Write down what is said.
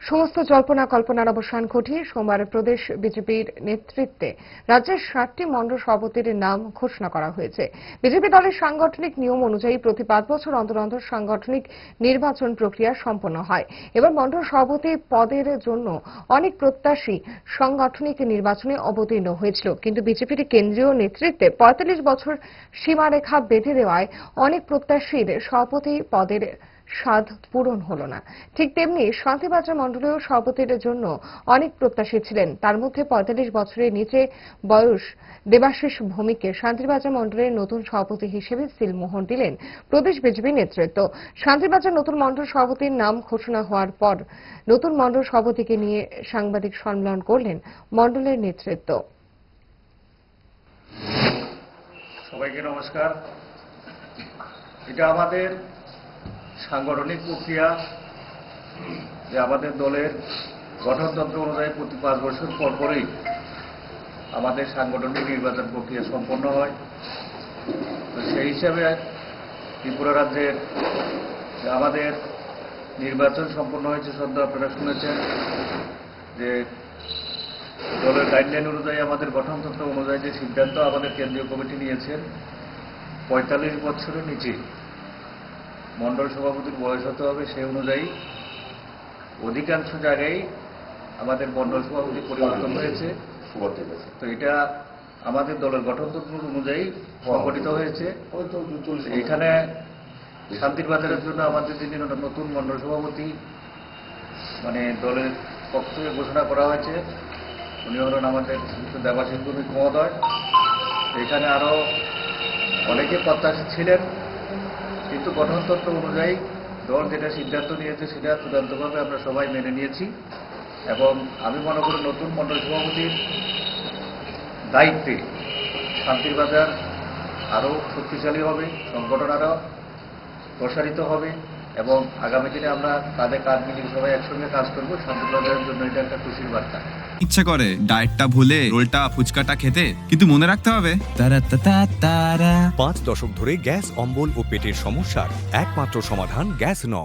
সমস্ত জল্পনা কল্পনার অবসান ঘটিয়ে সোমবার প্রদেশ বিজেপির নেতৃত্বে রাজ্যের 7টি মণ্ডল সভাপতির নাম ঘোষণা করা হয়েছে। বিজেপি দলের সাংগঠনিক নিয়ম অনুযায়ী প্রতি 5 বছর অন্তর অন্তর সাংগঠনিক নির্বাচন প্রক্রিয়া সম্পন্ন হয়। এবার মণ্ডল সভাপতি পদের জন্য অনেক প্রত্যাশী সাংগঠনিক নির্বাচনে অবতীর্ণ হয়েছিল, কিন্তু বিজেপির কেন্দ্রীয় নেতৃত্বে 45 বছর সীমারেখা বেঁধে দেওয়ায় অনেক প্রত্যাশীর সভাপতি পদের স্বাদ পূরণ হলো না। ঠিক তেমনি শান্তিবাজার মণ্ডলীয় সভাপতির জন্য অনেক প্রত্যাশী ছিলেন। তার মধ্যে 45 বছরের নিচে বয়স দেবাশিস ভৌমিককে শান্তিবাজার মণ্ডলের নতুন সভাপতি হিসেবে সিলমোহর দিলেন প্রদেশ বিজেপি নেতৃত্ব। শান্তিবাজার নতুন মণ্ডল সভাপতির নাম ঘোষণা হওয়ার পর নতুন মণ্ডল সভাপতিকে নিয়ে সাংবাদিক সম্মেলন করলেন মণ্ডলের নেতৃত্ব। সবাইকে নমস্কার। এটা আমাদের সাংগঠনিক প্রক্রিয়া যে আমাদের দলের গঠনতন্ত্র অনুযায়ী প্রতি 5 বছর পরই আমাদের সাংগঠনিক নির্বাচন প্রক্রিয়া সম্পন্ন হয়। তো সেই হিসাবে ত্রিপুরা রাজ্যের আমাদের নির্বাচন সম্পন্ন হয়েছে। সদ্য আপনারা শুনেছেন যে দলের গাইডলাইন অনুযায়ী আমাদের গঠনতন্ত্র অনুযায়ী যে সিদ্ধান্ত আমাদের কেন্দ্রীয় কমিটি নিয়েছেন, 45 বছরের নিচে মণ্ডল সভাপতির বয়স হতে হবে। সেই অনুযায়ী অধিকাংশ জায়গায় আমাদের মণ্ডল সভাপতি পরিবর্তন হয়েছে। তো এটা আমাদের দলের গঠনতন্ত্র অনুযায়ী সংগঠিত হয়েছে। এখানে শান্তির বাজারের জন্য আমাদের যিনি নতুন মণ্ডল সভাপতি দলের পক্ষ থেকে ঘোষণা করা হয়েছে, উনি হলেন আমাদের দেবাশিস ভৌমিক মহোদয়। এখানে আরো অনেকে প্রত্যাশী ছিলেন, কিন্তু গঠনতন্ত্র অনুযায়ী দল যেটা সিদ্ধান্ত নিয়েছে সেটা চূড়ান্তভাবে আমরা সবাই মেনে নিয়েছি। এবং আমি মনে করি নতুন মণ্ডল সভাপতির দায়িত্বে শান্তির বাজার আরও শক্তিশালী হবে, সংগঠন আরও প্রসারিত হবে এবং আগামী দিনে আমরা কাঁধে কাঁধ মিলিয়ে সবাই একসঙ্গে কাজ করবো। শান্তির বাজারের জন্য এটা একটা খুশির বার্তা। ইচ্ছা করে ডায়েটটা ভুলে রোলটা ফুচকাটা খেতে, কিন্তু মনে রাখতে হবে 5 দশক ধরে গ্যাস, অম্বল ও পেটের সমস্যার একমাত্র সমাধান গ্যাস নল।